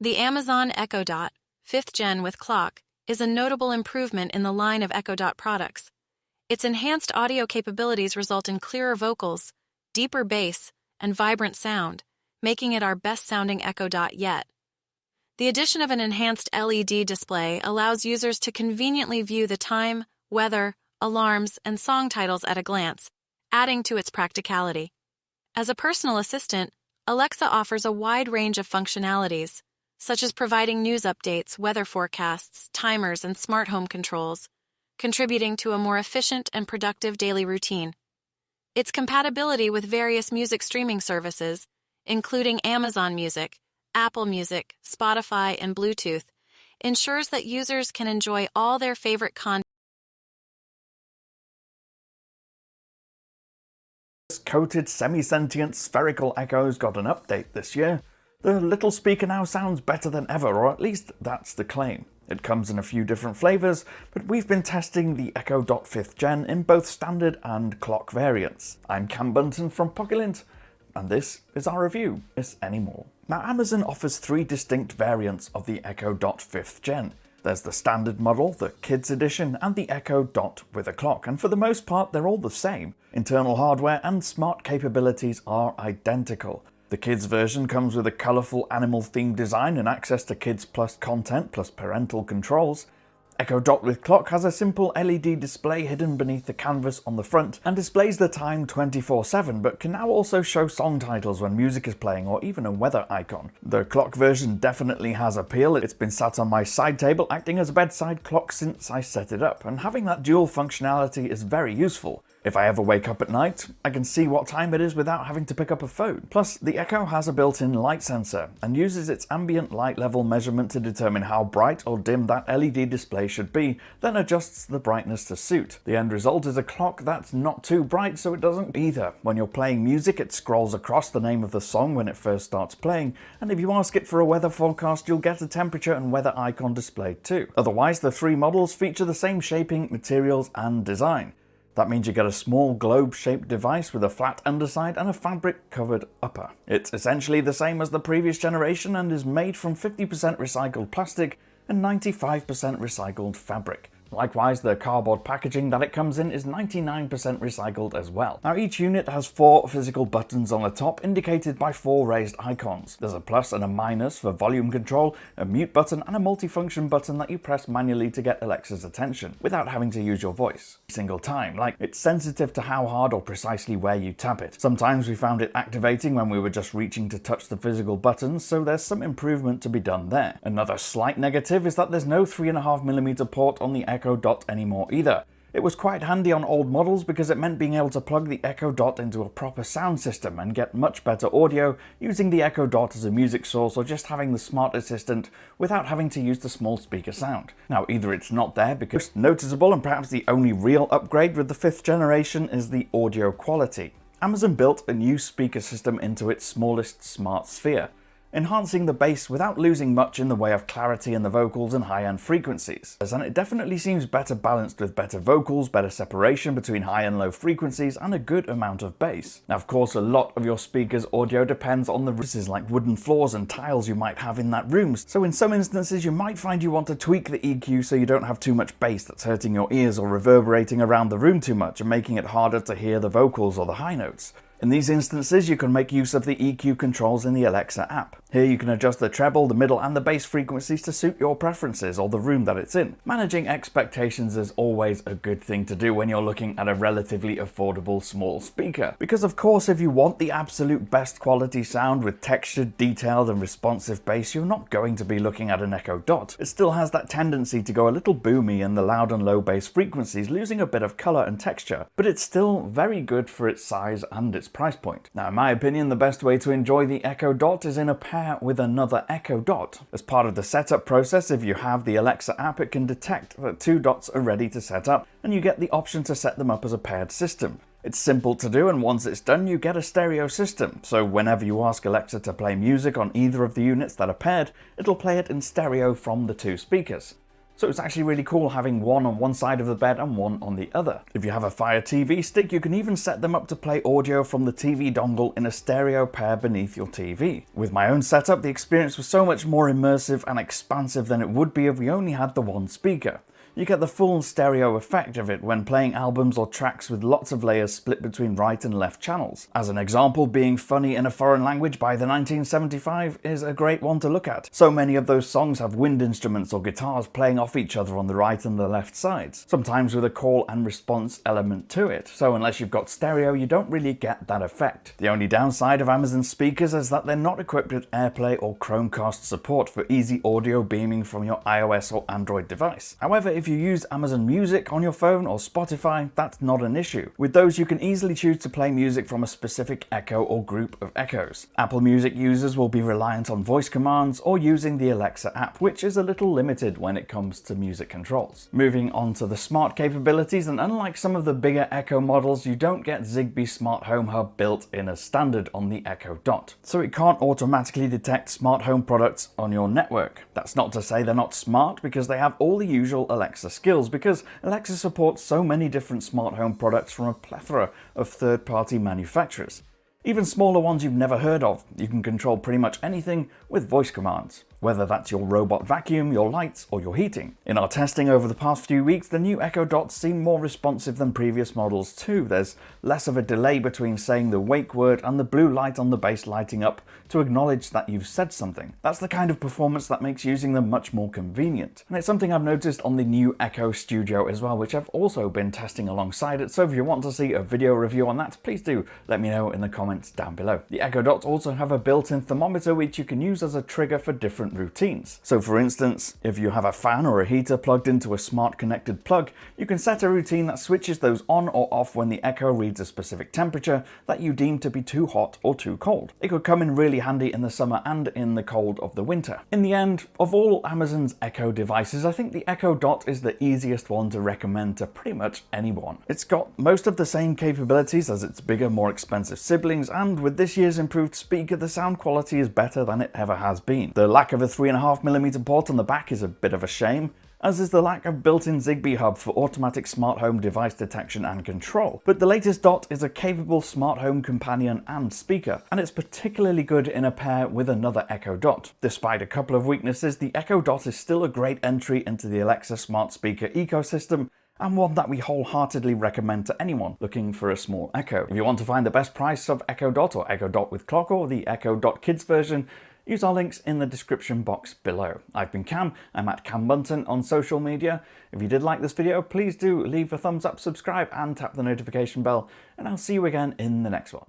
The Amazon Echo Dot, 5th Gen with clock, is a notable improvement in the line of Echo Dot products. Its enhanced audio capabilities result in clearer vocals, deeper bass, and vibrant sound, making it our best-sounding Echo Dot yet. The addition of an enhanced LED display allows users to conveniently view the time, weather, alarms, and song titles at a glance, adding to its practicality. As a personal assistant, Alexa offers a wide range of functionalities, such as providing news updates, weather forecasts, timers, and smart home controls, contributing to a more efficient and productive daily routine. Its compatibility with various music streaming services, including Amazon Music, Apple Music, Spotify, and Bluetooth, ensures that users can enjoy all their favorite content. Coated semi-sentient spherical Echo's got an update this year. The little speaker now sounds better than ever, or at least that's the claim. It comes in a few different flavours, but we've been testing the Echo Dot 5th Gen in both standard and clock variants. I'm Cam Bunton from pocket-lint, and this is our review. Is anymore. Now, Amazon offers 3 distinct variants of the Echo Dot 5th Gen. There's the standard model, the Kids Edition, and the Echo Dot with a clock, and for the most part they're all the same. Internal hardware and smart capabilities are identical. The Kids version comes with a colourful animal-themed design and access to Kids Plus content plus parental controls. Echo Dot with clock has a simple LED display hidden beneath the canvas on the front and displays the time 24/7, but can now also show song titles when music is playing or even a weather icon. The clock version definitely has appeal. It's been sat on my side table acting as a bedside clock since I set it up, and having that dual functionality is very useful. If I ever wake up at night, I can see what time it is without having to pick up a phone. Plus, the Echo has a built-in light sensor and uses its ambient light level measurement to determine how bright or dim that LED display should be, then adjusts the brightness to suit. The end result is a clock that's not too bright, so it doesn't either. When you're playing music, it scrolls across the name of the song when it first starts playing, and if you ask it for a weather forecast, you'll get a temperature and weather icon displayed too. Otherwise, the 3 models feature the same shaping, materials, and design. That means you get a small globe-shaped device with a flat underside and a fabric-covered upper. It's essentially the same as the previous generation and is made from 50% recycled plastic and 95% recycled fabric. Likewise, the cardboard packaging that it comes in is 99% recycled as well. Now, each unit has 4 physical buttons on the top, indicated by 4 raised icons. There's a plus and a minus for volume control, a mute button, and a multifunction button that you press manually to get Alexa's attention, without having to use your voice every single time. Like, it's sensitive to how hard or precisely where you tap it. Sometimes we found it activating when we were just reaching to touch the physical buttons, so there's some improvement to be done there. Another slight negative is that there's no 3.5mm port on the Echo Dot anymore either. It was quite handy on old models because it meant being able to plug the Echo Dot into a proper sound system and get much better audio using the Echo Dot as a music source or just having the smart assistant without having to use the small speaker sound. Now, either it's not there because noticeable, and perhaps the only real upgrade with the 5th generation is the audio quality. Amazon built a new speaker system into its smallest smart sphere, enhancing the bass without losing much in the way of clarity in the vocals and high-end frequencies. And it definitely seems better balanced with better vocals, better separation between high and low frequencies, and a good amount of bass. Now, of course, a lot of your speaker's audio depends on the pieces like wooden floors and tiles you might have in that room, so in some instances you might find you want to tweak the EQ so you don't have too much bass that's hurting your ears or reverberating around the room too much and making it harder to hear the vocals or the high notes. In these instances, you can make use of the EQ controls in the Alexa app. Here you can adjust the treble, the middle, and the bass frequencies to suit your preferences or the room that it's in. Managing expectations is always a good thing to do when you're looking at a relatively affordable small speaker. Because of course, if you want the absolute best quality sound with textured, detailed, and responsive bass, you're not going to be looking at an Echo Dot. It still has that tendency to go a little boomy in the loud and low bass frequencies, losing a bit of color and texture, but it's still very good for its size and its price point. Now, in my opinion, the best way to enjoy the Echo Dot is in a pair with another Echo Dot. As part of the setup process, if you have the Alexa app, it can detect that 2 dots are ready to set up, and you get the option to set them up as a paired system. It's simple to do, and once it's done, you get a stereo system. So whenever you ask Alexa to play music on either of the units that are paired, it'll play it in stereo from the 2 speakers. So it's actually really cool having one on one side of the bed and one on the other. If you have a Fire TV stick, you can even set them up to play audio from the TV dongle in a stereo pair beneath your TV. With my own setup, the experience was so much more immersive and expansive than it would be if we only had the one speaker. You get the full stereo effect of it when playing albums or tracks with lots of layers split between right and left channels. As an example, Being Funny in a Foreign Language by the 1975 is a great one to look at. So many of those songs have wind instruments or guitars playing off each other on the right and the left sides, sometimes with a call and response element to it. So unless you've got stereo, you don't really get that effect. The only downside of Amazon speakers is that they're not equipped with AirPlay or Chromecast support for easy audio beaming from your iOS or Android device. However, if you use Amazon Music on your phone or Spotify, that's not an issue. With those, you can easily choose to play music from a specific echo or group of echoes. Apple Music users will be reliant on voice commands or using the Alexa app, which is a little limited when it comes to music controls. Moving on to the smart capabilities, and unlike some of the bigger Echo models, you don't get Zigbee Smart Home Hub built in as standard on the Echo Dot. So it can't automatically detect smart home products on your network. That's not to say they're not smart, because they have all the usual Alexa skills, because Alexa supports so many different smart home products from a plethora of third-party manufacturers. Even smaller ones you've never heard of. You can control pretty much anything with voice commands, whether that's your robot vacuum, your lights, or your heating. In our testing over the past few weeks, the new Echo Dots seem more responsive than previous models too. There's less of a delay between saying the wake word and the blue light on the base lighting up to acknowledge that you've said something. That's the kind of performance that makes using them much more convenient. And it's something I've noticed on the new Echo Studio as well, which I've also been testing alongside it. So if you want to see a video review on that, please do let me know in the comments down below. The Echo Dots also have a built-in thermometer which you can use as a trigger for different routines. So for instance, if you have a fan or a heater plugged into a smart connected plug, you can set a routine that switches those on or off when the Echo reads a specific temperature that you deem to be too hot or too cold. It could come in really handy in the summer and in the cold of the winter. In the end, of all Amazon's Echo devices, I think the Echo Dot is the easiest one to recommend to pretty much anyone. It's got most of the same capabilities as its bigger, more expensive siblings, and with this year's improved speaker, the sound quality is better than it ever has been. The lack of a 3.5mm port on the back is a bit of a shame, as is the lack of built-in Zigbee hub for automatic smart home device detection and control. But the latest Dot is a capable smart home companion and speaker, and it's particularly good in a pair with another Echo Dot. Despite a couple of weaknesses, the Echo Dot is still a great entry into the Alexa smart speaker ecosystem, and one that we wholeheartedly recommend to anyone looking for a small Echo. If you want to find the best price of Echo Dot or Echo Dot with clock or the Echo Dot Kids version, use our links in the description box below. I've been Cam, I'm at Cam Bunton on social media. If you did like this video, please do leave a thumbs up, subscribe and tap the notification bell, and I'll see you again in the next one.